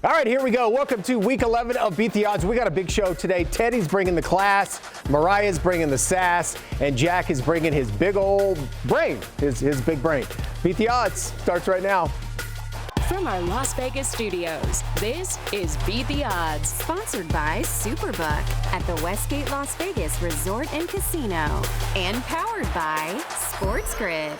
All right, here we go. Welcome to week 11 of Beat the Odds. We got a big show today. Teddy's bringing the class, Mariah's bringing the sass, and Jack is bringing his big old brain, his big brain. Beat the Odds starts right now. From our Las Vegas studios, this is Beat the Odds, sponsored by Superbook at the Westgate Las Vegas Resort and Casino, and powered by Sports Grid.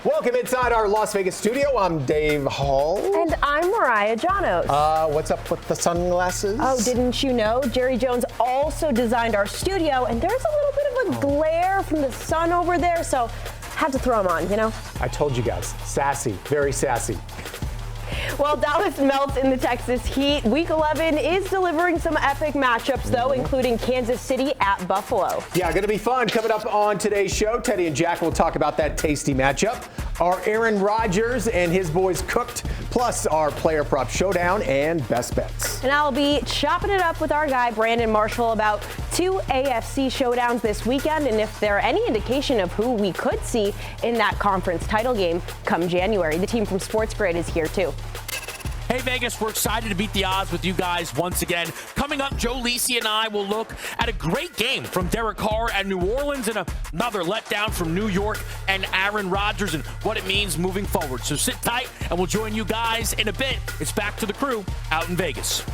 Welcome inside our Las Vegas studio. I'm Dave Hall. And I'm Mariah Janos. What's up with the sunglasses? Oh, didn't you know? Jerry Jones also designed our studio, and there's a little bit of a glare from the sun over there, so had to throw them on, you know? I told you guys, sassy, very sassy. Well, Dallas melts in the Texas heat. Week 11 is delivering some epic matchups, though, including Kansas City at Buffalo. Yeah, going to be fun. Coming up on today's show, Teddy and Jack will talk about that tasty matchup. Our Aaron Rodgers and his boys cooked, plus our player prop showdown and best bets. And I'll be chopping it up with our guy, Brandon Marshall, about 2 AFC showdowns this weekend, and if there are any indication of who we could see in that conference title game come January. The team from Sports Grid is here, too. Hey, Vegas, we're excited to beat the odds with you guys once again. Coming up, Joe Lisi and I will look at a great game from Derek Carr at New Orleans and another letdown from New York and Aaron Rodgers and what it means moving forward. So sit tight, and we'll join you guys in a bit. It's back to the crew out in Vegas.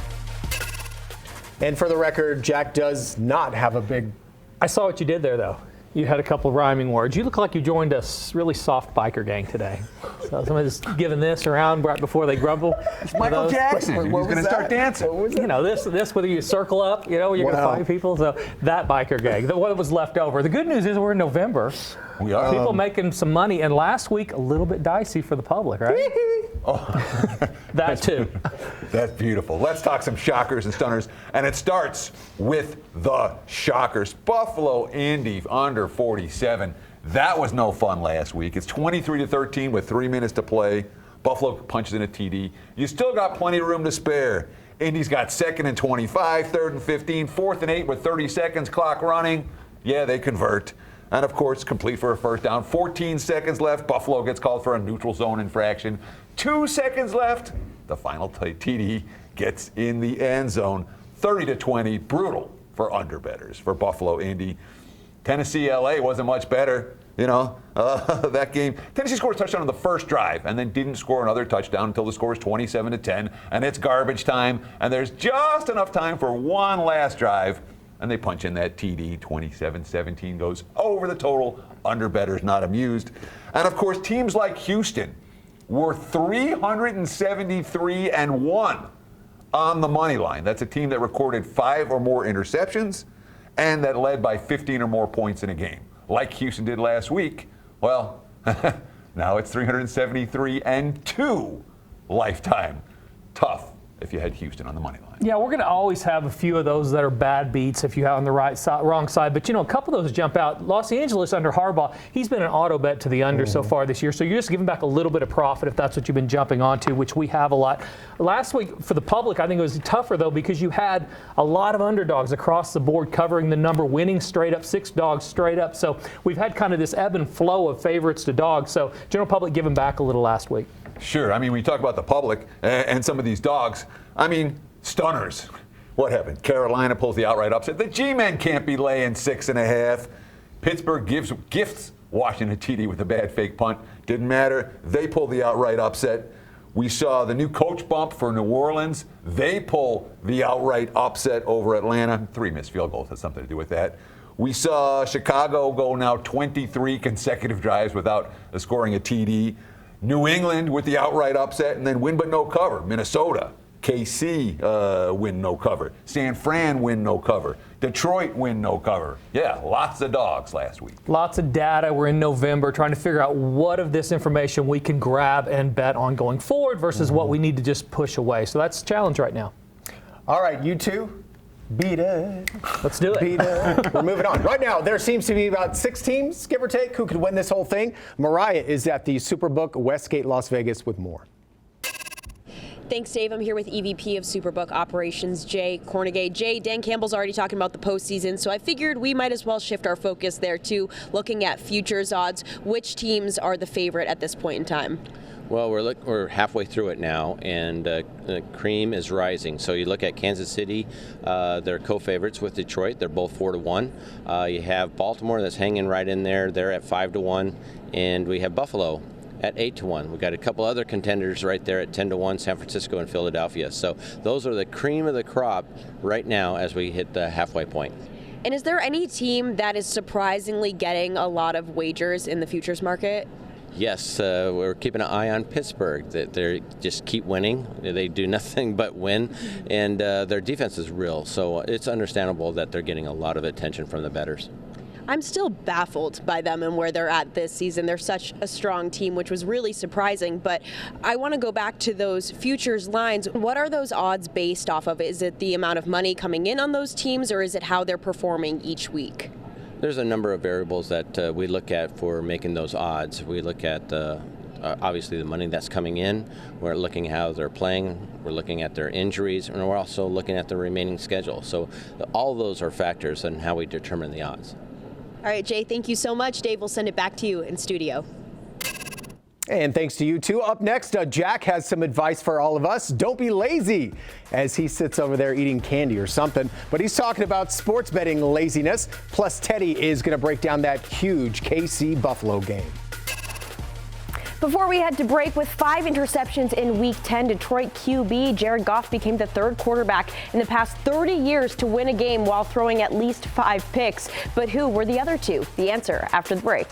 And for the record, Jack does not have a big... I saw what you did there, though. You had a couple of rhyming words. You look like you joined a really soft biker gang today. So somebody's giving this around right before they grumble. It's Michael Jackson. He's going to start dancing. You know, this whether you circle up, you know, you're going to find people. So that biker gang, the one that was left over. The good news is we're in November. We are. People making some money. And last week, a little bit dicey for the public, right? Oh. That too. That's beautiful. Let's talk some shockers and stunners. And it starts with the shockers. Buffalo Indy under 47. That was no fun last week. It's 23-13 with 3 minutes to play. Buffalo punches in a TD. You still got plenty of room to spare. Indy's got 2nd and 25, 3rd and 15, 4th and 8 with 30 seconds clock running. Yeah, they convert. And, of course, complete for a first down. 14 seconds left. Buffalo gets called for a neutral zone infraction. 2 seconds left. The final TD gets in the end zone. 30-20. Brutal for underbettors for Buffalo Indy. Tennessee LA wasn't much better. You know, that game. Tennessee scored a touchdown on the first drive and then didn't score another touchdown until the score is 27-10. And it's garbage time. And there's just enough time for one last drive. And they punch in that TD. 27-17 goes over the total. Underbettors not amused. And, of course, teams like Houston were 373-1 on the money line. That's a team that recorded 5 or more interceptions and that led by 15 or more points in a game. Like Houston did last week, well, now it's 373-2 lifetime. Tough if you had Houston on the money line. Yeah, we're going to always have a few of those that are bad beats if you have on the right side, wrong side. But, you know, a couple of those jump out. Los Angeles under Harbaugh, he's been an auto bet to the under so far this year. So you're just giving back a little bit of profit if that's what you've been jumping onto, which we have a lot. Last week for the public, I think it was tougher, though, because you had a lot of underdogs across the board covering the number, winning straight up, 6 dogs straight up. So we've had kind of this ebb and flow of favorites to dogs. So general public giving back a little last week. Sure. I mean, when you talk about the public and some of these dogs, I mean, stunners. What happened? Carolina pulls the outright upset. The G-men can't be laying 6.5. Pittsburgh gifts Washington a TD with a bad fake punt. Didn't matter. They pull the outright upset. We saw the new coach bump for New Orleans. They pull the outright upset over Atlanta. 3 missed field goals has something to do with that. We saw Chicago go now 23 consecutive drives without scoring a TD. New England with the outright upset and then win but no cover. Minnesota, KC win no cover. San Fran win no cover. Detroit win no cover. Yeah, lots of dogs last week. Lots of data. We're in November trying to figure out what of this information we can grab and bet on going forward versus what we need to just push away. So that's the challenge right now. All right, you two. Beat it. Let's do it. Beat it. We're moving on. Right now, there seems to be about 6 teams, give or take, who could win this whole thing. Mariah is at the Superbook Westgate Las Vegas with more. Thanks, Dave. I'm here with EVP of Superbook Operations, Jay Cornegay. Jay, Dan Campbell's already talking about the postseason, so I figured we might as well shift our focus there too, looking at futures odds. Which teams are the favorite at this point in time? Well, we're halfway through it now, and the cream is rising. So you look at Kansas City, they're co-favorites with Detroit. They're both 4-1. You have Baltimore that's hanging right in there. They're at 5-1, and we have Buffalo at 8-1. We've got a couple other contenders right there at 10-1, San Francisco and Philadelphia. So those are the cream of the crop right now as we hit the halfway point. And is there any team that is surprisingly getting a lot of wagers in the futures market? Yes, we're keeping an eye on Pittsburgh. They just keep winning. They do nothing but win, and their defense is real. So it's understandable that they're getting a lot of attention from the bettors. I'm still baffled by them and where they're at this season. They're such a strong team, which was really surprising. But I want to go back to those futures lines. What are those odds based off of? Is it the amount of money coming in on those teams, or is it how they're performing each week? There's a number of variables that we look at for making those odds. We look at obviously the money that's coming in. We're looking at how they're playing. We're looking at their injuries, and we're also looking at the remaining schedule. So all of those are factors in how we determine the odds. All right, Jay, thank you so much. Dave, we'll send it back to you in studio. And thanks to you too. Up next, Jack has some advice for all of us. Don't be lazy, as he sits over there eating candy or something. But he's talking about sports betting laziness. Plus, Teddy is going to break down that huge KC Buffalo game. Before we head to break, with 5 interceptions in Week 10, Detroit QB Jared Goff became the 3rd quarterback in the past 30 years to win a game while throwing at least 5 picks. But who were the other 2? The answer after the break.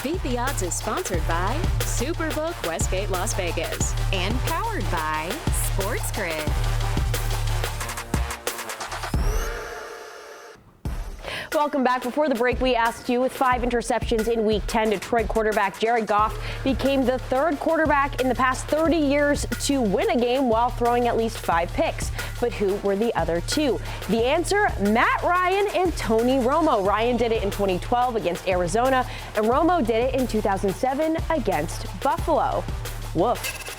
Beat the Odds is sponsored by Superbook Westgate Las Vegas and powered by Sports Grid. Welcome back. Before the break, we asked you, with 5 interceptions in Week 10, Detroit quarterback Jared Goff became the 3rd quarterback in the past 30 years to win a game while throwing at least 5 picks. But who were the other 2? The answer, Matt Ryan and Tony Romo. Ryan did it in 2012 against Arizona, and Romo did it in 2007 against Buffalo. Woof.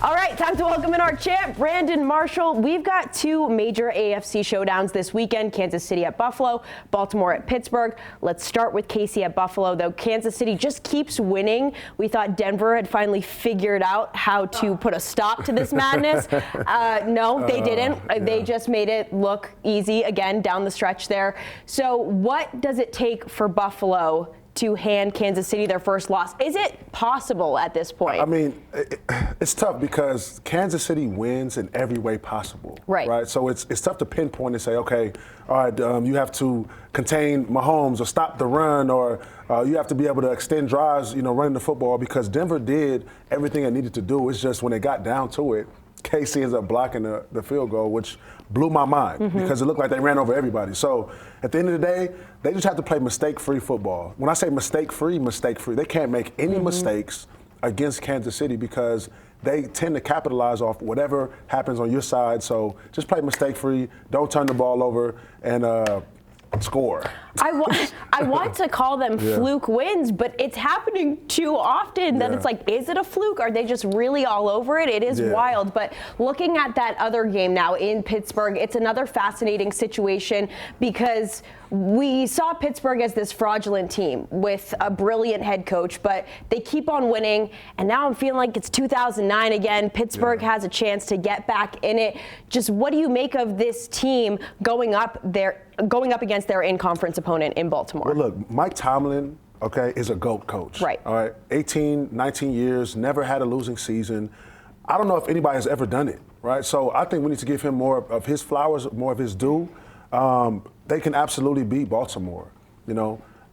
All right, time to welcome in our champ, Brandon Marshall. We've got 2 major AFC showdowns this weekend, Kansas City at Buffalo, Baltimore at Pittsburgh. Let's start with KC at Buffalo, though. Kansas City just keeps winning. We thought Denver had finally figured out how to put a stop to this madness. No, they didn't. Yeah. They just made it look easy again down the stretch there. So what does it take for Buffalo to hand Kansas City their first loss? Is it possible at this point? I mean, it's tough because Kansas City wins in every way possible. Right. So it's tough to pinpoint and say, okay, all right, you have to contain Mahomes or stop the run, or you have to be able to extend drives, running the football, because Denver did everything it needed to do. It's just when they got down to it, KC ends up blocking the field goal, which blew my mind because it looked like they ran over everybody. So at the end of the day, they just have to play mistake-free football. When I say mistake-free, they can't make any mistakes against Kansas City because they tend to capitalize off whatever happens on your side. So just play mistake-free, don't turn the ball over, and score. I want to call them fluke wins, but it's happening too often that it's like, is it a fluke? Are they just really all over it? It is wild. But looking at that other game now in Pittsburgh, it's another fascinating situation because we saw Pittsburgh as this fraudulent team with a brilliant head coach, but they keep on winning. And now I'm feeling like it's 2009 again. Pittsburgh has a chance to get back in it. Just what do you make of this team going up against their in-conference opponent in Baltimore? Well, look, Mike Tomlin, is a GOAT coach. Right. All right, 18, 19 years, never had a losing season. I don't know if anybody has ever done it, right? So I think we need to give him more of his flowers, more of his due. They can absolutely beat Baltimore.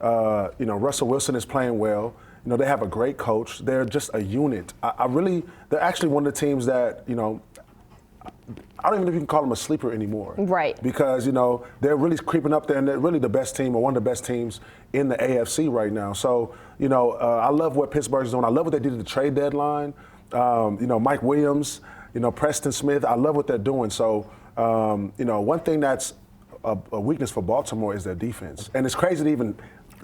Russell Wilson is playing well. They have a great coach. They're just a unit. They're actually one of the teams that, I don't even know if you can call them a sleeper anymore. Right. Because, they're really creeping up there, and they're really the best team, or one of the best teams in the AFC right now. So, I love what Pittsburgh's doing. I love what they did at the trade deadline. Mike Williams, Preston Smith, I love what they're doing. So, one thing that's a weakness for Baltimore is their defense. And it's crazy to even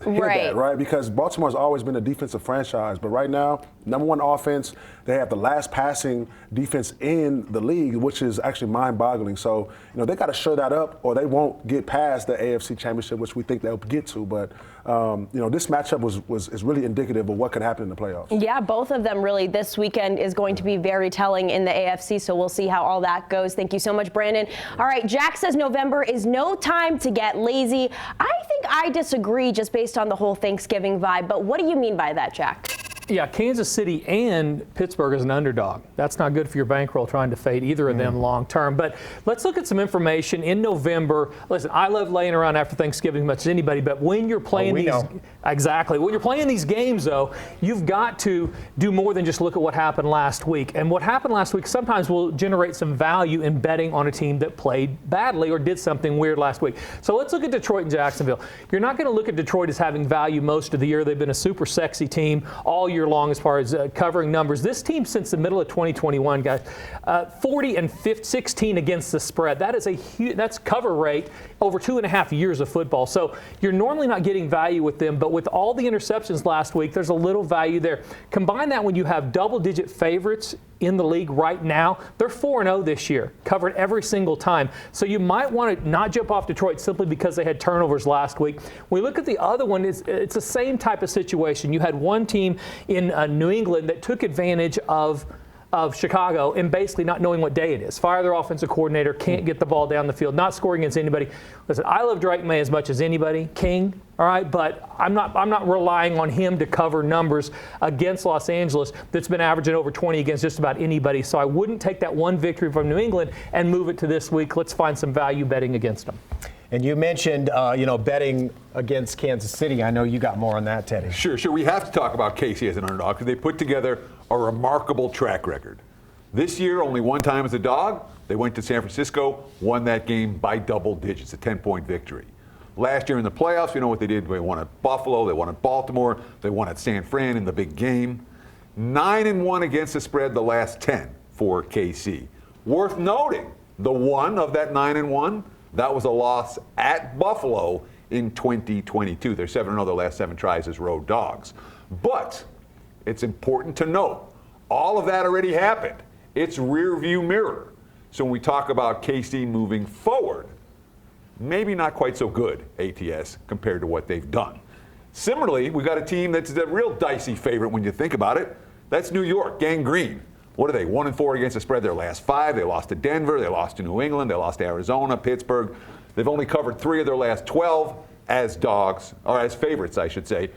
hear that, right? Because Baltimore's always been a defensive franchise, but right now, number one offense, they have the last passing defense in the league, which is actually mind-boggling. So, they got to show that up, or they won't get past the AFC Championship, which we think they'll get to. But, this matchup is really indicative of what could happen in the playoffs. Yeah, both of them really this weekend is going to be very telling in the AFC, so we'll see how all that goes. Thank you so much, Brandon. All right, Jack says November is no time to get lazy. I think I disagree just based on the whole Thanksgiving vibe, but what do you mean by that, Jack? Yeah, Kansas City and Pittsburgh is an underdog. That's not good for your bankroll trying to fade either of them long term. But let's look at some information in November. Listen, I love laying around after Thanksgiving as much as anybody, but when you're playing when you're playing these games, though, you've got to do more than just look at what happened last week. And what happened last week sometimes will generate some value in betting on a team that played badly or did something weird last week. So let's look at Detroit and Jacksonville. You're not going to look at Detroit as having value most of the year. They've been a super sexy team all year long as far as covering numbers. This team since the middle of 2021, guys, 40 and 16 against the spread. That is that's cover rate over 2.5 years of football. So you're normally not getting value with them, but with all the interceptions last week, there's a little value there. Combine that when you have double-digit favorites in the league right now. They're 4-0 this year, covered every single time. So you might want to not jump off Detroit simply because they had turnovers last week. When we look at the other one, it's the same type of situation. You had one team in New England that took advantage of Chicago and basically not knowing what day it is. Fire their offensive coordinator, can't get the ball down the field, not scoring against anybody. Listen, I love Drake May as much as anybody, King, all right, but I'm not relying on him to cover numbers against Los Angeles that's been averaging over 20 against just about anybody. So I wouldn't take that one victory from New England and move it to this week. Let's find some value betting against them. And you mentioned, betting against Kansas City. I know you got more on that, Teddy. Sure. We have to talk about KC as an underdog because they put together a remarkable track record. This year, only one time as a dog. They went to San Francisco, won that game by double digits, a 10-point victory. Last year in the playoffs, you know what they did? They won at Buffalo, they won at Baltimore, they won at San Fran in the big game. 9-1 against the spread the last 10 for KC. Worth noting, the one of that 9-1, that was a loss at Buffalo in 2022. They're 7-0 their last 7 tries as road dogs. But it's important to note, all of that already happened. It's rear view mirror. So when we talk about KC moving forward, maybe not quite so good, ATS, compared to what they've done. Similarly, we've got a team that's a real dicey favorite when you think about it. That's New York, Gang Green. What are they? 1-4 against the spread their last 5. They lost to Denver. They lost to New England. They lost to Arizona, Pittsburgh. They've only covered 3 of their last 12 as dogs, or as favorites, I should say,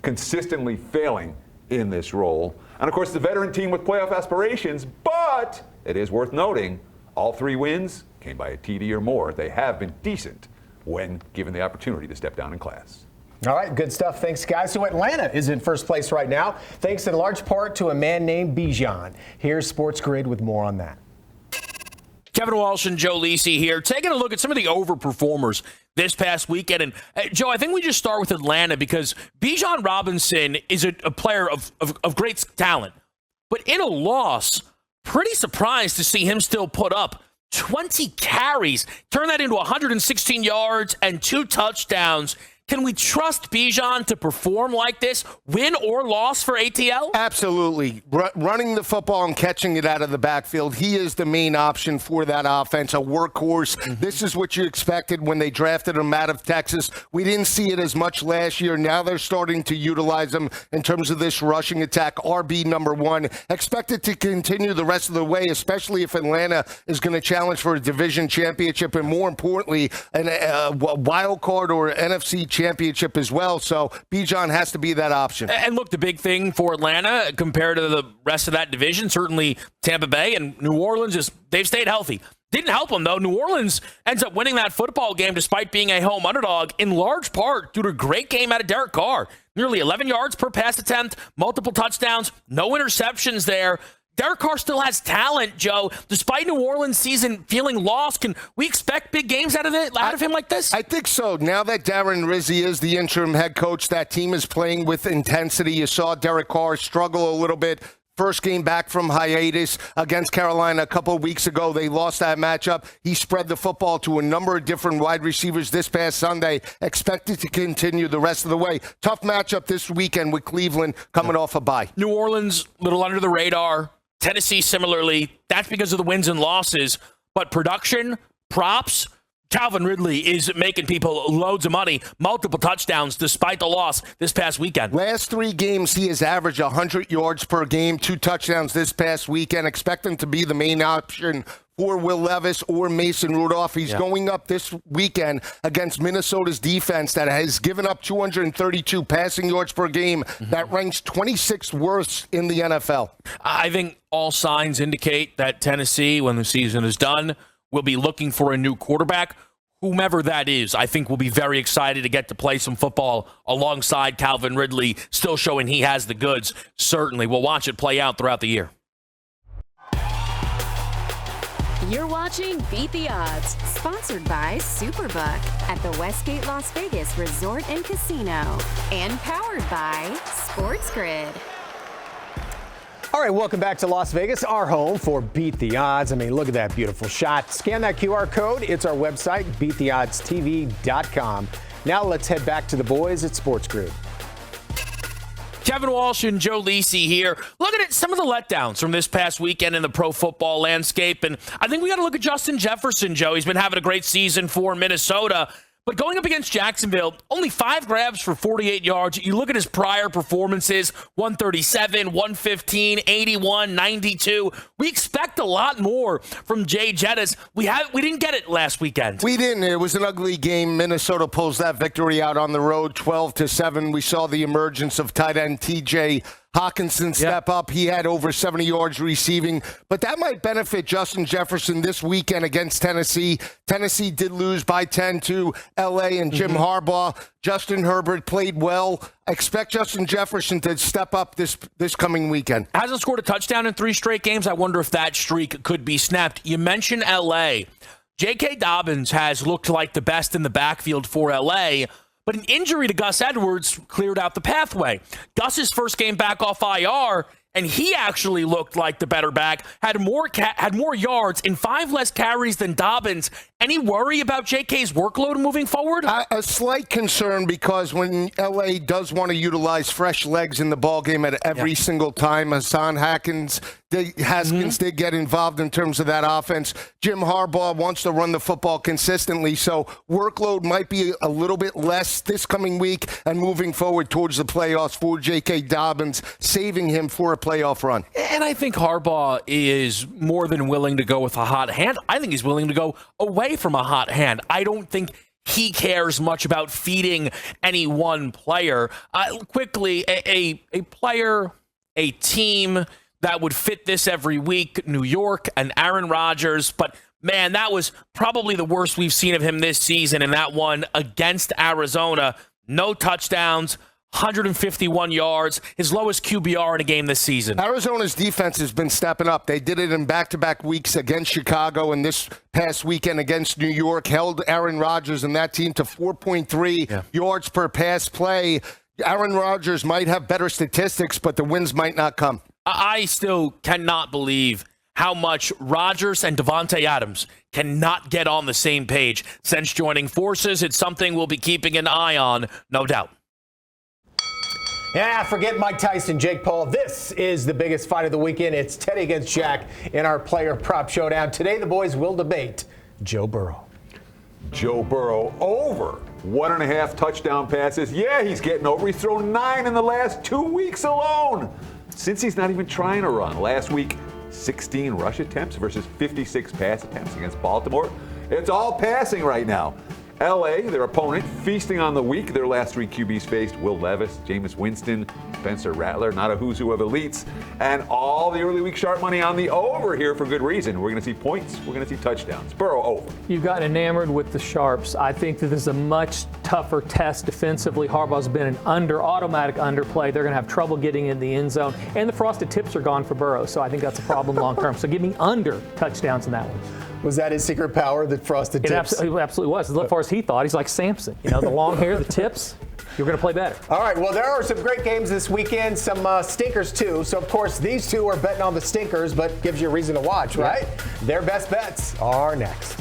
consistently failing in this role. And of course, the veteran team with playoff aspirations, but it is worth noting, all 3 wins came by a TD or more. They have been decent when given the opportunity to step down in class. All right, good stuff. Thanks, guys. So Atlanta is in first place right now, thanks in large part to a man named Bijan. Here's Sports Grid with more on that. Kevin Walsh and Joe Lisi here, taking a look at some of the overperformers this past weekend. And Joe, I think we just start with Atlanta because Bijan Robinson is a player of great talent. But in a loss, pretty surprised to see him still put up 20 carries, turn that into 116 yards and 2 touchdowns. Can we trust Bijan to perform like this, win or loss for ATL? Absolutely. Running the football and catching it out of the backfield, he is the main option for that offense, a workhorse. This is what you expected when they drafted him out of Texas. We didn't see it as much last year. Now they're starting to utilize him in terms of this rushing attack. RB number 1. Expected to continue the rest of the way, especially if Atlanta is going to challenge for a division championship and, more importantly, a wild card or NFC championship as well. So Bijan has to be that option. And look, the big thing for Atlanta compared to the rest of that division, certainly Tampa Bay and New Orleans, is they've stayed healthy. Didn't help them, though. New Orleans ends up winning that football game despite being a home underdog, in large part due to a great game out of Derek Carr. Nearly 11 yards per pass attempt, multiple touchdowns, no interceptions there. Derek Carr still has talent, Joe. Despite New Orleans' season feeling lost, can we expect big games out of him like this? I think so. Now that Darren Rizzi is the interim head coach, that team is playing with intensity. You saw Derek Carr struggle a little bit, first game back from hiatus against Carolina a couple of weeks ago. They lost that matchup. He spread the football to a number of different wide receivers this past Sunday, expected to continue the rest of the way. Tough matchup this weekend with Cleveland coming off a bye. New Orleans, a little under the radar. Tennessee, similarly. That's because of the wins and losses. But production, props, Calvin Ridley is making people loads of money, multiple touchdowns despite the loss this past weekend. Last 3 games, he has averaged 100 yards per game, 2 touchdowns this past weekend. Expect him to be the main option for Will Levis or Mason Rudolph. He's going up this weekend against Minnesota's defense that has given up 232 passing yards per game. That ranks 26th worst in the NFL. I think all signs indicate that Tennessee, when the season is done, will be looking for a new quarterback. Whomever that is, I think will be very excited to get to play some football alongside Calvin Ridley, still showing he has the goods. Certainly, we'll watch it play out throughout the year. You're watching Beat the Odds, sponsored by Superbook at the Westgate Las Vegas Resort and Casino, and powered by Sports Grid. All right, welcome back to Las Vegas, our home for Beat the Odds. I mean, look at that beautiful shot. Scan that QR code. It's our website, beattheoddstv.com. Now let's head back to the boys at Sports Grid. Kevin Walsh and Joe Lisi here. Looking at some of the letdowns from this past weekend in the pro football landscape. And I think we got to look at Justin Jefferson, Joe. He's been having a great season for Minnesota. But going up against Jacksonville, only 5 grabs for 48 yards. You look at his prior performances, 137, 115, 81, 92. We expect a lot more from Jay Jettis. We didn't get it last weekend. We didn't. It was an ugly game. Minnesota pulls that victory out on the road, 12-7. We saw the emergence of tight end TJ Hawkinson step up. He had over 70 yards receiving, but that might benefit Justin Jefferson this weekend against Tennessee. Tennessee did lose by 10 to L.A. and Jim Harbaugh. Justin Herbert played well. Expect Justin Jefferson to step up this coming weekend. Hasn't scored a touchdown in 3 straight games. I wonder if that streak could be snapped. You mentioned L.A. J.K. Dobbins has looked like the best in the backfield for L.A., but an injury to Gus Edwards cleared out the pathway. Gus's first game back off IR, and he actually looked like the better back, had more yards and 5 less carries than Dobbins. Any worry about JK's workload moving forward? A slight concern, because when LA does want to utilize fresh legs in the ballgame at every single time, Hassan Haskins did get involved in terms of that offense. Jim Harbaugh wants to run the football consistently, so workload might be a little bit less this coming week and moving forward towards the playoffs for J.K. Dobbins, saving him for a playoff run. And I think Harbaugh is more than willing to go with a hot hand. I think he's willing to go away from a hot hand. I don't think he cares much about feeding any one player. Quickly, a player, a team that would fit this every week, New York and Aaron Rodgers. But, man, that was probably the worst we've seen of him this season in that one against Arizona. No touchdowns, 151 yards, his lowest QBR in a game this season. Arizona's defense has been stepping up. They did it in back-to-back weeks against Chicago, and this past weekend against New York, held Aaron Rodgers and that team to 4.3 yards per pass play. Aaron Rodgers might have better statistics, but the wins might not come. I still cannot believe how much Rodgers and Devontae Adams cannot get on the same page since joining forces. It's something we'll be keeping an eye on, no doubt. Yeah, forget Mike Tyson, Jake Paul. This is the biggest fight of the weekend. It's Teddy against Jack in our player prop showdown. Today, the boys will debate Joe Burrow. Joe Burrow over 1.5 touchdown passes. Yeah, he's getting over. He's thrown 9 in the last 2 weeks alone. Since he's not even trying to run. Last week, 16 rush attempts versus 56 pass attempts against Baltimore. It's all passing right now. LA, their opponent, feasting on the week. Their last 3 QBs faced Will Levis, Jameis Winston, Spencer Rattler, not a who's who of elites, and all the early week sharp money on the over here for good reason. We're going to see points. We're going to see touchdowns. Burrow over. You've gotten enamored with the sharps. I think that this is a much tougher test defensively. Harbaugh's been an automatic underplay. They're going to have trouble getting in the end zone, and the frosted tips are gone for Burrow, so I think that's a problem long term. So give me under touchdowns in that one. Was that his secret power, the frosted tips? It absolutely was. As far as he thought, he's like Samson. You know, the long hair, the tips. you're going to play better. All right, well, there are some great games this weekend, some stinkers too. So, of course, these two are betting on the stinkers, but gives you a reason to watch, right? Their best bets are next.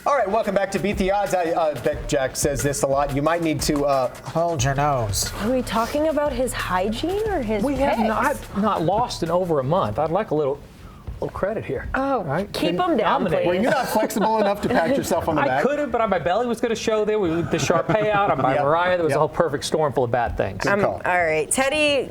All right, welcome back to Beat the Odds. I bet Jack says this a lot. You might need to hold your nose. Are we talking about his hygiene or his We picks? have not lost in over a month. I'd like a little credit here. Oh, right? keep them down, please. Were you not flexible enough to pat yourself on the back? I could have, but my belly was going to show there. The sharp payout. I'm by Mariah. There was a whole perfect storm full of bad things. All right, Teddy,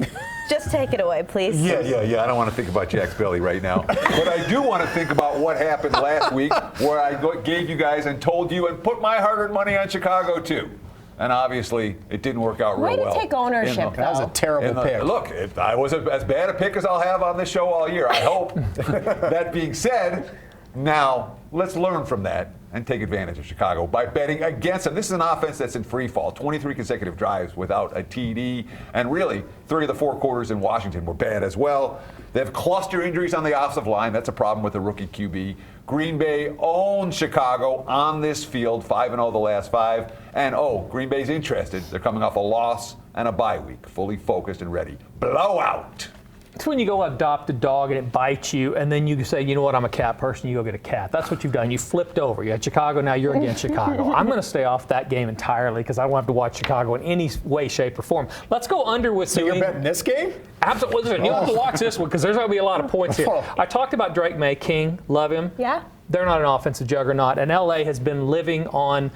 just take it away, please. Yeah. I don't want to think about Jack's belly right now. But I do want to think about what happened last week where I gave you guys and told you and put my hard-earned money on Chicago, too. And obviously, it didn't work out real well. Way to take ownership, though. That was a terrible pick. Look, I was as bad a pick as I'll have on this show all year, I hope. That being said, now let's learn from that and take advantage of Chicago by betting against them. This is an offense that's in free fall. 23 consecutive drives without a TD. And really, 3 of the 4 quarters in Washington were bad as well. They have cluster injuries on the offensive line. That's a problem with the rookie QB. Green Bay owns Chicago on this field, 5-0 the last 5. And, Green Bay's interested. They're coming off a loss and a bye week, fully focused and ready. Blowout. It's when you go adopt a dog and it bites you, and then you say, you know what, I'm a cat person, you go get a cat. That's what you've done. You flipped over. You had Chicago, now you're against Chicago. I'm going to stay off that game entirely because I don't have to watch Chicago in any way, shape, or form. Let's go under with So you're betting this game? Absolutely. You'll have to watch this one because there's going to be a lot of points here. I talked about Drake May, King, love him. Yeah. They're not an offensive juggernaut, and LA has been living on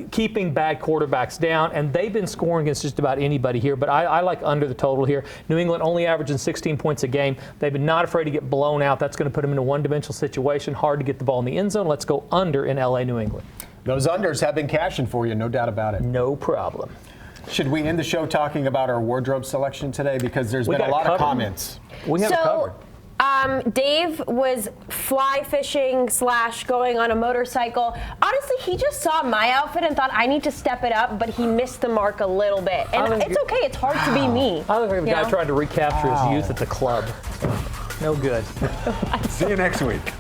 keeping bad quarterbacks down, and they've been scoring against just about anybody here, but I like under the total here. New England only averaging 16 points a game. They've been not afraid to get blown out. That's going to put them in a one-dimensional situation, hard to get the ball in the end zone. Let's go under in LA, New England. Those unders have been cashing for you, no doubt about it. No problem. Should we end the show talking about our wardrobe selection today? Because there's been a lot of comments. We have it covered. Dave was fly fishing / going on a motorcycle. Honestly, he just saw my outfit and thought I need to step it up, but he missed the mark a little bit. And it's okay. It's hard to be me. I look like a guy trying to recapture his youth at the club. No good. See you next week.